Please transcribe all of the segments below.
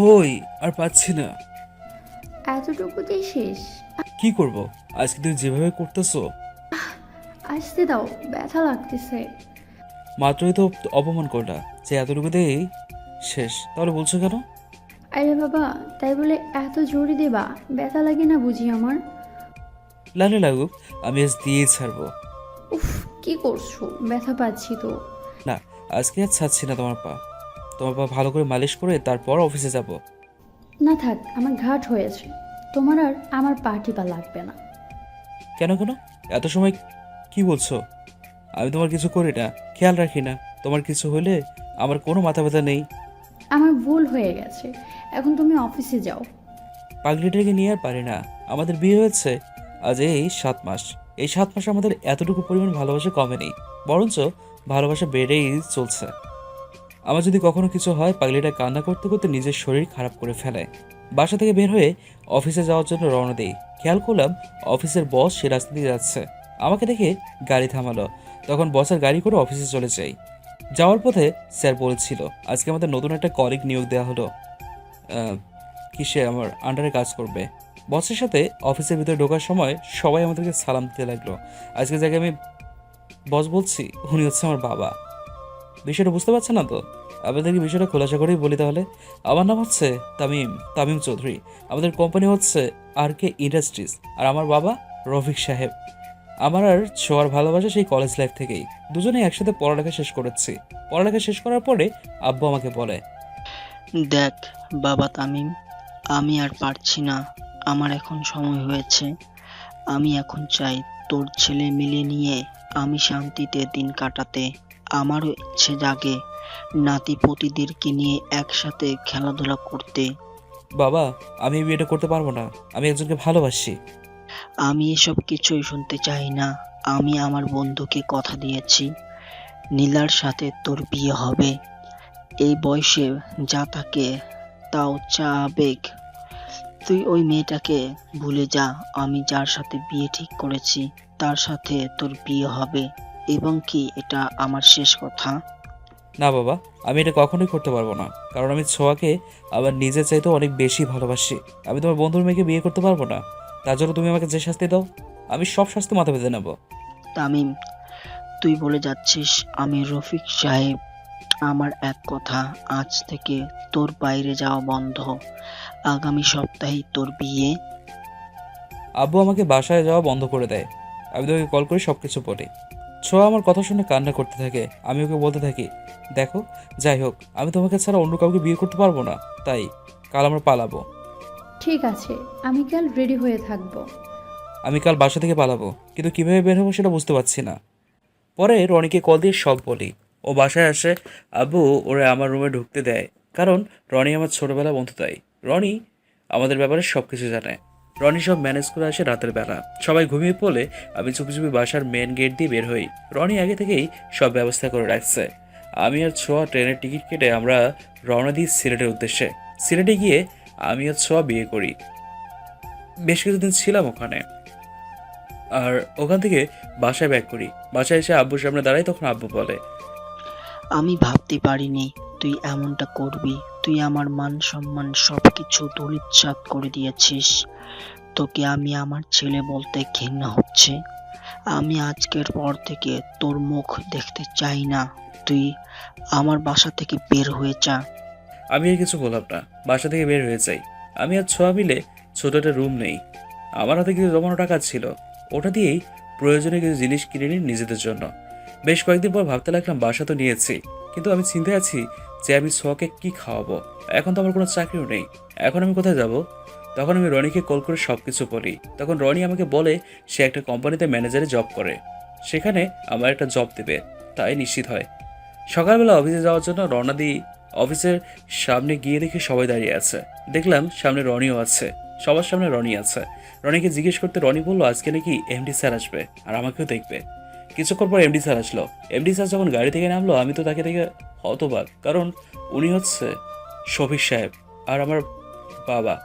ওই আর পাচ্ছি না। এতটুকুতেই শেষ? কি করব? আজকে তুমি যেভাবে করতেছো। আসতে দাও, ব্যথা লাগতেছে। মাত্রই তো অপমান করলা যে এতটুকুতেই শেষ, তাহলে বলছো কেন? আরে বাবা, তাই বলে এত জোরে দেবা? ব্যথা লাগে না বুঝি আমার? লাগলে লাগুক, আমি আজ দিয়েই ছাড়বো। উফ, কি করছো? ব্যথা পাচ্ছি তো। না, আজকে আর ছাড়ছি না তোমার পা ভালো করে মালিশ করে তারপর অফিসে যাব। না থাক, আমার ঘাট হয়েছে। তোমার আর আমার পা টিপা লাগবে না। কেন কেন? এত সময় কি বলছো? আমি তোমার কিছু করি না, খেয়াল রাখি না। তোমার কিছু হলে আমার কোনো মাথা ব্যথা নেই। আমার ভুল হয়ে গেছে, এখন তুমি অফিসে যাও। পাগলিটাকে নিয়ে আর পারি না। আমাদের বিয়ে হয়েছে আজ এই 7 মাস। এই 7 মাসে আমাদের এতটুকু পরিমাণ ভালোবাসা কমেনি, বরঞ্চ ভালোবাসা বেড়েই চলছে। আমার যদি কখনো কিছু হয়, পাগলিটা কান্না করতে করতে নিজের শরীর খারাপ করে ফেলে। বাসা থেকে বের হয়ে অফিসে যাওয়ার জন্য রওনা দিই। খেয়াল করলাম অফিসের বস সে রাস্তা দিয়ে যাচ্ছে। আমাকে দেখে গাড়ি থামালো। তখন বসের গাড়ি করে অফিসে চলে যাই। যাওয়ার পথে স্যার বলেছিল আজকে আমাদের নতুন একটা কলিগ নিয়োগ দেওয়া হলো। আহ, কি সে আমার আন্ডারে কাজ করবে। বসের সাথে অফিসের ভিতরে ঢোকার সময় সবাই আমাদেরকে সালাম দিতে লাগলো। আজকে যাকে আমি বস বলছি উনি হচ্ছে আমার বাবা। বিষয়টা বুঝতে পারছেন না তো? আপনাদেরকে বিষয়টা খোলাসা করেই বলি তাহলে। আমার নাম হচ্ছে তামিম তামিম চৌধুরী। আমাদের কোম্পানি হচ্ছে RK ইন্ডাস্ট্রিজ। আর আমার বাবা রফিক সাহেব। আমার আর ছোঁয়ার ভালোবাসা সেই কলেজ লাইফ থেকেই। দুজনেই একসাথে পড়ালেখা শেষ করেছি। পড়ালেখা শেষ করার পরে আব্বু আমাকে বলে, দেখ বাবা তামিম, আমি আর পারছি না। আমার এখন সময় হয়েছে। আমি এখন চাই তোর ছেলে মেলে নিয়ে আমি শান্তিতে দিন কাটাতে। আমারও ইচ্ছে জাগে নাতি পতিদেরকে নিয়ে একসাথে খেলাধুলা করতে। বাবা আমি এই বিয়েটা করতে পারবো না। আমি একজনকে ভালোবাসি। আমি এসব কিছুই শুনতে চাই না। আমি আমার বন্ধুকে কথা দিয়েছি, নীলার সাথে তোর বিয়ে হবে। এই বয়সে যা তাকে তাও চা আবেগ। তুই ওই মেয়েটাকে ভুলে যা। আমি যার সাথে বিয়ে ঠিক করেছি তার সাথে তোর বিয়ে হবে, এবং কি এটা আমার শেষ কথা? না বাবা, আমি এটা কখনোই করতে পারবো না। কারণ আমি ছোঁয়াকে আবার নিজের চাইতেও অনেক বেশি ভালোবাসি। আমি তোমার বন্ধুর মেয়েকে বিয়ে করতে পারবো না। তার জন্য তুমি আমাকে যে শাস্তি দাও, আমি সব শাস্তি মাথা পেতে নেবো। তামিম, তুই বলে যাচ্ছিস আমি রফিক সাহেব? আমার এক কথা, আজ থেকে তোর বাইরে যাওয়া বন্ধ। আগামী সপ্তাহেই তোর বিয়ে। আব্বু আমাকে বাসায় যাওয়া বন্ধ করে দেয়। আমি তোকে কল করে সব কিছু বলি। ছোঁয়া আমার কথা শুনে কান্না করতে থাকে। আমি ওকে বলতে থাকি, দেখো, যাই হোক আমি তোমাকে ছাড়া অন্য কাউকে বিয়ে করতে পারবো না। তাই কাল আমরা পালাবো। ঠিক আছে, আমি কাল রেডি হয়ে থাকবো। আমি কাল বাসা থেকে পালাবো, কিন্তু কিভাবে বের হবো সেটা বুঝতে পারছি না। পরে রনিকে কল দিয়ে সব বলি। ও বাসায় আসে। আব্বু ওরা আমার রুমে ঢুকতে দেয়, কারণ রনি আমার ছোটবেলা বন্ধু। তাই রনি আমাদের ব্যাপারে সব কিছু জানে। রনি সব ম্যানেজ করে আসে রাতের বেলা। সবাই ঘুমিয়ে পড়লে আমি চুপি চুপি বাসার মেন গেট দিয়ে বের হই। রনি আগে থেকেই সব ব্যবস্থা করে রাখছে। আমি আর ছোঁয়া ট্রেনের টিকিট কেটে আমরা রওনা দিই সিলেটের উদ্দেশ্যে। সিলেটে গিয়ে আমি আর ছোঁয়া বিয়ে করি। বেশ কিছুদিন ছিলাম ওখানে। আর ওখান থেকে বাসায় ব্যাক করি। বাসায় এসে আব্বুর সামনে দাঁড়াই, তখন আব্বু বলে, আমি ভাবতে পারিনি তুই এমনটা করবি। তুই আমার মান সম্মান সবকিছু ধূলিসাৎ করে দিয়েছিস। তোকে আমি আমার ছেলে বলতে ঘৃণা হচ্ছে। আমি আজকের পর থেকে তোর মুখ দেখতে চাই না। তুই আমার বাসা থেকে বের হয়ে যা। আমি আর কিছু বললাম না, বাসা থেকে বের হয়ে যাই। আমি আর ছোঁয়া মিলে ছোট একটা রুম নেই। আমার হাতে কিছু জমানো টাকা ছিল, ওটা দিয়েই প্রয়োজনীয় কিছু জিনিস কিনে নিই নিজেদের জন্য। বেশ কয়েকদিন পর ভাবতে লাগলাম বাসা তো নিয়েছি, কিন্তু আমি চিন্তায় আছি যে আমি ছোঁয়াকে কি খাওয়াবো। এখন তো আমার কোনো চাকরিও নেই। এখন আমি কোথায় যাব? তখন আমি রনিকে কল করে সব কিছু বলি। তখন রনি আমাকে বলে সে একটা কোম্পানিতে ম্যানেজারে জব করে, সেখানে আমার একটা জব দেবে। তাই নিশ্চিত হয়। সকালবেলা অফিসে যাওয়ার জন্য রওনা দিই। অফিসের সামনে গিয়ে দেখি সবাই দাঁড়িয়ে আছে। দেখলাম সামনে রনিও আছে। সবার সামনে রনি আছে। রনিকে জিজ্ঞেস করতে রনি বলল আজকে নাকি MD স্যার আসবে আর আমাকেও দেখবে। কিছুক্ষণ পর MD স্যার আসলো। MD স্যার যখন গাড়ি থেকে নামলো আমি তো তাকে দেখে হতবাক, কারণ উনি হচ্ছে শফিক সাহেব আর আমার বাবা।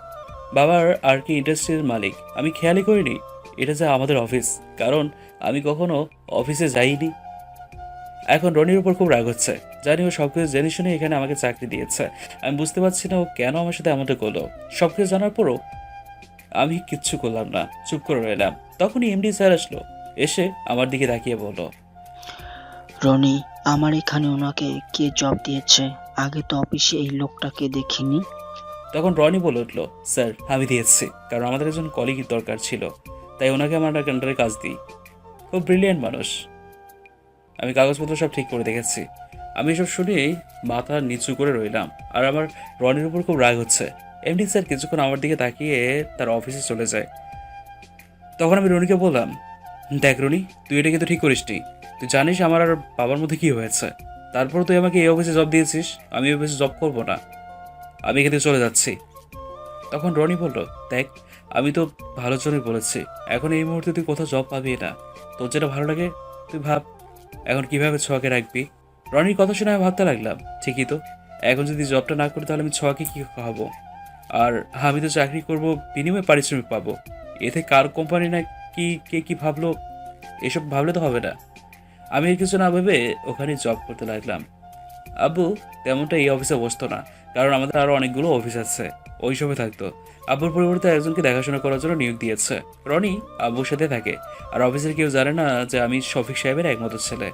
বাবার RK ইন্ডাস্ট্রির মালিক। আমি খেয়ালই করিনি এটা যে আমাদের অফিস, কারণ আমি কখনো অফিসে যাইনি। এখন রনির উপর খুব রাগ হচ্ছে। জানি ও সব কিছু জেনে শুনে এখানে আমাকে চাকরি দিয়েছে। আমি বুঝতে পারছি না ও কেন আমার সাথে এমনটা করলো। সব কিছু জানার পরও আমি কিচ্ছু করলাম না, চুপ করে রইলাম। তখনই এমডি স্যার আসলো, এসে আমার দিকে তাকিয়ে বলল, রনি, আমার এখানে ওনাকে কে জব দিয়েছে? আগে তো অফিসে এই লোকটাকে দেখিনি। তখন রনি বলে উঠলো, স্যার আমি দিয়েছি, কারণ আমাদের একজন কলিগের দরকার ছিল, তাই ওনাকে আমার আন্ডারে কাজ দিই। খুব ব্রিলিয়েন্ট মানুষ। আমি কাগজপত্র সব ঠিক করে দেখেছি। আমি এসব শুনেই মাথা নিচু করে রইলাম, আর আমার রনির উপর খুব রাগ হচ্ছে। এমডি স্যার কিছুক্ষণ আমার দিকে তাকিয়ে তার অফিসে চলে যায়। তখন আমি রনিকে বললাম, দেখ রনি, তুই এটা কিন্তু ঠিক করিসনি। তুই জানিস আমার আর বাবার মধ্যে কি হয়েছে। তারপর তুই আমাকে এই অফিসে জব দিয়েছিস। আমি এই অফিসে জব করবো না, আমি এখান থেকে চলে যাচ্ছি। তখন রনি বলল, দেখ আমি তো ভালোর জন্যই বলেছি। এখন এই মুহূর্তে তুই কোথাও জব পাবি না। তোর যেটা ভালো লাগে তুই ভাব। এখন কিভাবে ছোঁয়াকে রাখবি? রনির কথা শুনে আমি ভাবতে লাগলাম, ঠিকই তো। এখন যদি জবটা না করি তাহলে আমি ছোঁয়াকে কি খাওয়াবো? আর আমি তো চাকরি করব, বিনিময়ে পারিশ্রমিক পাবো। এতে কার কোম্পানি না কি কে কি ভাবলো, এসব ভাবলে তো হবে না। আমি আর কিছু না ভেবে ওখানে জব করতে লাগলাম। আব্বু তেমনটা এই অফিসে বসতো না, কারণ আমাদের আরো অনেকগুলো অফিস আছে, ওইসবে থাকতো। আব্বুর পরিবর্তে একজনকে দেখাশোনা করার জন্য নিয়োগ দিয়েছে। রনি আব্বুর সাথে থাকে, আর অফিসের কেউ জানে না যে আমি শফিক সাহেবের একমাত্র ছেলে।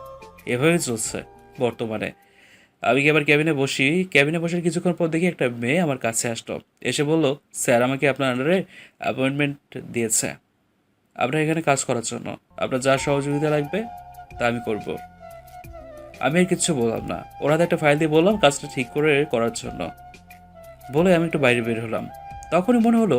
এভাবেই চলছে বর্তমানে। আমি কি আবার ক্যাবিনে বসে কিছুক্ষণ পর দেখি একটা মেয়ে আমার কাছে আসলো, এসে বলল, স্যার আমাকে আপনার আন্ডারে অ্যাপয়েন্টমেন্ট দিয়েছে আপনার এখানে কাজ করার জন্য। আপনার যা সহযোগিতা লাগবে তা আমি করব। আমি আর কিচ্ছু বললাম না, ওর হাতে একটা ফাইল দিয়ে বললাম কাজটা ঠিক করে করার জন্য। বলে আমি একটু বাইরে বের হলাম। তখনই মনে হলো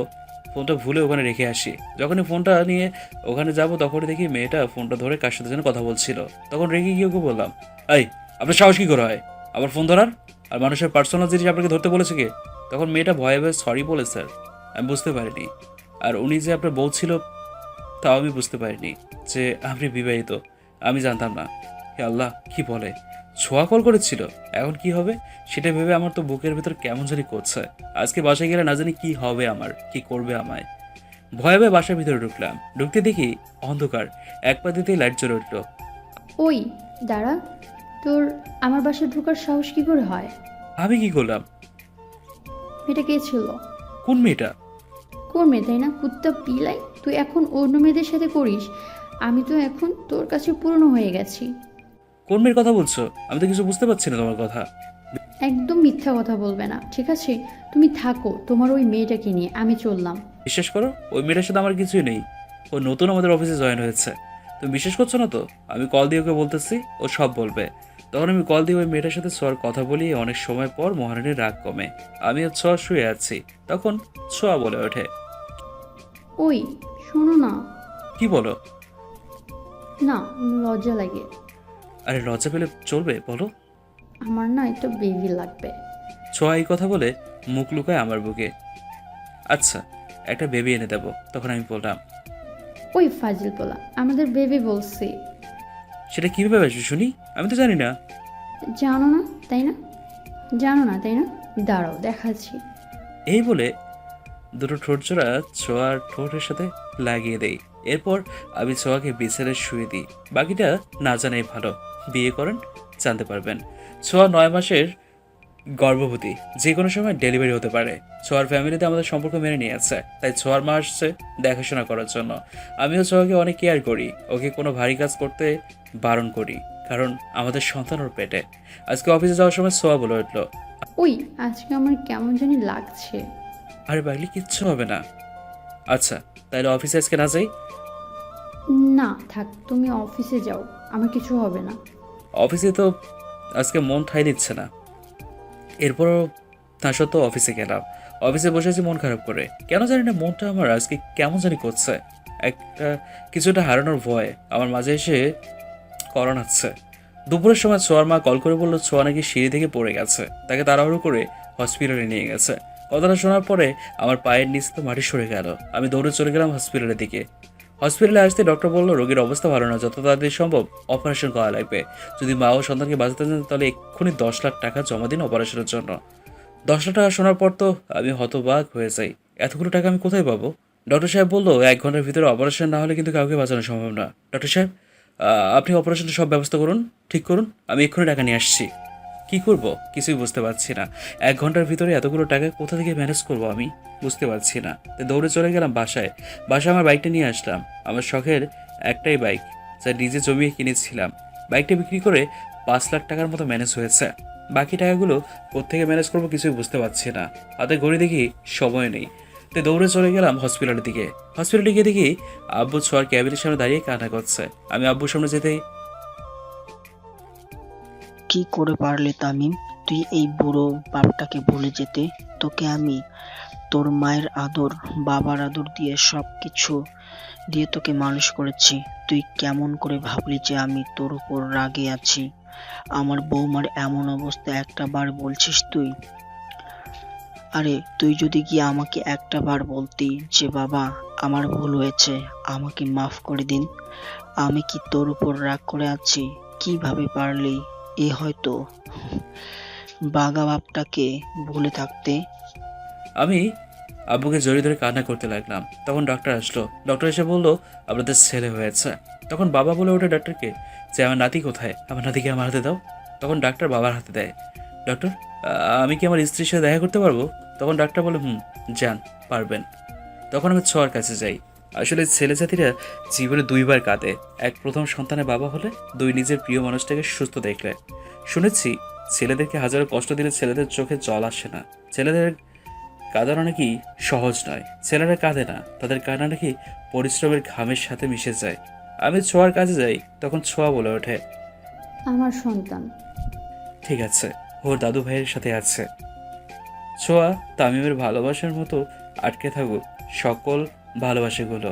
ফোনটা ভুলে ওখানে রেখে আসি। যখনই ফোনটা নিয়ে ওখানে যাব তখনই দেখি মেয়েটা ফোনটা ধরে কার সাথে যেন কথা বলছিল। তখন রেগে গিয়ে ওকে বললাম, এই আপনার সাহস কী করে হয় আবার ফোন ধরার? আর মানুষের পার্সোনাল জিনিস আপনাকে ধরতে বলেছে কে? তখন মেয়েটা ভয়ে ভয়ে সরি বলে, স্যার আমি বুঝতে পারিনি। আর উনি যে আপনার বউ ছিল তাও আমি বুঝতে পারিনি যে আপনি বিবাহিত, আমি জানতাম না। হে আল্লাহ, কি বলে! ছোঁয়া কল করেছিল, এখন কি হবে সেটা ভেবে আমার তো বুকের ভেতর কেমন জানি করছে। আজকে বাসায় গেলে না জানি কি হবে আমার, কি করবে আমায়। ভয়ে ভয়ে বাসার ভিতরে ঢুকলাম। ঢুকতে দেখি অন্ধকার, এক পা দিতেই লাইট জ্বলে উঠলো। ওই দাঁড়া, তোর আমার বাসায় ঢোকার সাহস কি করে হয়? আমি কি করলাম? এটা কে ছিল? কোন মেয়েটা? কোন মেয়ে, তাই না? কুত্তা পিলাই, তুই এখন অন্য মেয়েদের সাথে করিস। আমি তো এখন তোর কাছে পুরনো হয়ে গেছি। কোন মেয়ের কথা বলছো? আমি তো কিছু বুঝতে পারছি না তোমার কথা। একদম মিথ্যা কথা বলবে না, ঠিক আছে? তুমি থাকো তোমার ওই মেয়েটাকে নিয়ে, আমি চললাম। বিশ্বাস করো, ওই মেয়েটার সাথে আমার কিছুই নেই। ও নতুন আমাদের অফিসে জয়েন হয়েছে। তুমি বিশ্বাস করছো না তো? আমি কল দিয়ে ওকে বলতেছি, ও সব বলবে। তখন আমি কল দিয়ে ওই মেয়েটার সাথে ছোঁয়ার কথা বলি। অনেক সময় পর মহারানীর রাগ কমে। আমি আর ছোঁয়া শুয়ে আছি, তখন ছোঁয়া বলে ওঠে, ওই শোনো না। কি বলো? না, লজ্জা লাগে। আরে লজ্জা পেলে চলবে, বলো। আমার না একটা বেবি লাগবে। ছোঁয়া এই কথা বলে মুখ লুকায় আমার বুকে। আচ্ছা, একটা বেবি এনে দেবো। তখন আমি বললাম, ওই ফাজিল পোলা, আমাদের বেবি বলছি। সেটা কীভাবে আসবে শুনি? আমি তো জানি না। জানো না তাই না? জানো না তাই না? দাঁড়াও দেখাচ্ছি। এই বলে দুটো ঠোঁট জোড়া ছোঁয়ার ঠোঁটের সাথে লাগিয়ে দেই। এরপর আমি ছোঁয়াকে বিছানায় শুয়ে দিই। বাকিটা না জানাই ভালো। বিয়ে করেন, জানতে পারবেন। ছোঁয়া 9 মাসের গর্ভবতী, যে কোনো সময় ডেলিভারি হতে পারে। ছোঁয়ার ফ্যামিলিতে আমাদের সম্পর্ক মেনে নিয়েছে, তাই ছোঁয়ার মা আসছে দেখাশোনা করার জন্য। আমিও ছোঁয়াকে অনেক কেয়ার করি, ওকে কোনো ভারী কাজ করতে বারণ করি, কারণ আমাদের সন্তান ওর পেটে। আজকে অফিসে যাওয়ার সময় ছোঁয়া বলে উঠলো, ওই আজকে আমার কেমন জানি লাগছে। আরে পাগলি, কিচ্ছু হবে না। আচ্ছা, তাহলে অফিসে আজকে না যাই? না থাক, তুমি অফিসে যাও, আমার কিছু হবে না। অফিসে তো আজকে মন ঠাঁই দিচ্ছে না। এরপরও তা সত্ত্বেও অফিসে গেলাম। অফিসে বসে আছি মন খারাপ করে। কেন জানি না মনটা আমার আজকে কেমন জানি করছে। একটা কিছুটা হারানোর ভয় আমার মাঝে এসে করোনাচ্ছে। দুপুরের সময় ছোঁয়ার মা কল করে বললো ছোঁয়া নাকি সিঁড়ি থেকে পড়ে গেছে, তাকে তাড়াহুড়ো করে হসপিটালে নিয়ে গেছে। কথাটা শোনার পরে আমার পায়ের নিচ তো মাটি সরে গেল। আমি দৌড়ে চলে গেলাম হসপিটালের দিকে। হসপিটালে আসতে ডক্টর বলল রোগীর অবস্থা ভালো না, যত তাড়াতাড়ি সম্ভব অপারেশন করা লাগবে। যদি মা ও সন্তানকে বাঁচাতে চান তাহলে এক্ষুনি 10 লাখ টাকা জমা দিন অপারেশনের জন্য। 10 লাখ টাকা শোনার পর তো আমি হতবাক হয়ে যাই। এতগুলো টাকা আমি কোথায় পাবো? ডক্টর সাহেব বললো 1 ঘন্টার ভিতরে অপারেশন না হলে কিন্তু কাউকে বাঁচানো সম্ভব না। ডক্টর সাহেব, আপনি অপারেশনের সব ব্যবস্থা করুন, ঠিক করুন, আমি এক্ষুনি টাকা নিয়ে আসছি। কি করব কিছুই বুঝতে পারছি না। 1 ঘন্টার ভিতরে এতগুলো টাকা কোথা থেকে ম্যানেজ করব আমি বুঝতে পারছি না। তো দৌড়ে চলে গেলাম বাসায়। বাসায় আমার বাইকটা নিয়ে আসলাম। আমার শখের একটাই বাইক, যা নিজে জমিয়ে কিনেছিলাম। বাইকটা বিক্রি করে 5 লাখ টাকার মতো ম্যানেজ হয়েছে। বাকি টাকাগুলো কোত্থেকে ম্যানেজ করবো কিছুই বুঝতে পারছি না। হাতে ঘড়ি দেখি সময় নেই। তো দৌড়ে চলে গেলাম হসপিটালের দিকে। হসপিটালে গিয়ে দেখি আব্বু ছোঁয়ার ক্যাবিনের সামনে দাঁড়িয়ে কান্না করছে। আমি আব্বুর সামনে যেতেই, কি করে পারলি তামিম, তুই এই বুড়ো বাপটাকে ভুলে যেতে? তোকে আমি তোর মায়ের আদর, বাবার আদর দিয়ে সবকিছু দিয়ে তোকে মানুষ করেছি। তুই কেমন করে ভাবলি যে আমি তোর উপর রাগে আছি? আমার বৌমার এমন অবস্থা একটা বার বলছিস তুই? আরে তুই যদি গিয়ে আমাকে একটা বার বলতি যে বাবা আমার ভুল হয়েছে, আমাকে মাফ করে দিন, আমি কি তোর উপর রাগ করে আছি? কিভাবে পারলি এ হয়তো বাঘা বাপটাকে ভুলে থাকতে? আমি আব্বুকে জড়িয়ে ধরে কান্না করতে লাগলাম। তখন ডক্টর আসলো। ডক্টর এসে বলল আপনাদের ছেলে হয়েছে। তখন বাবা বলে ওঠে ডক্টরকে যে আমার নাতি কোথায়, আমার নাতিকে আমার হাতে দাও। তখন ডাক্তার বাবার হাতে দেয়। ডক্টর, আমি কি আমার স্ত্রীর সাথে দেখা করতে পারবো? তখন ডাক্তার বলে যান, পারবেন। তখন আমি ছোঁয়ার কাছে যাই। আসলে ছেলে জাতিরা জীবনে 2বার কাঁদে। এক প্রথম সন্তানের বাবা হলে, 2 নিজের প্রিয় মানুষটাকে সুস্থ দেখলে। শুনেছি ছেলেদেরকে হাজারো কষ্ট দিলে ছেলেদের চোখে জল আসে না। ছেলেদের কাঁদানো নাকি সহজ নয়। ছেলেরা কাঁদে না, তাদের কান্না নাকি পরিশ্রমের ঘামের সাথে মিশে যায়। আমি ছোঁয়ার কাছে যাই, তখন ছোঁয়া বলে ওঠে আমার সন্তান। ঠিক আছে, ওর দাদু ভাইয়ের সাথে আছে। ছোঁয়া তামিমের ভালোবাসার মতো আটকে থাকুক সকল ভালোবাসাগুলো।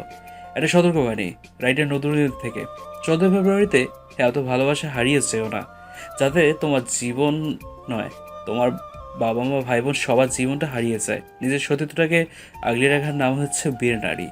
একটা সতর্কবাণী রাইটার নতুন থেকে। 14 ফেব্রুয়ারিতে এত ভালোবাসা হারিয়ে যেও না, যাতে তোমার জীবন নয়, তোমার বাবা মা ভাই বোন সবার জীবনটা হারিয়ে যায়। নিজের সতীত্বটাকে আগলে রাখার নাম হচ্ছে বীর নারী।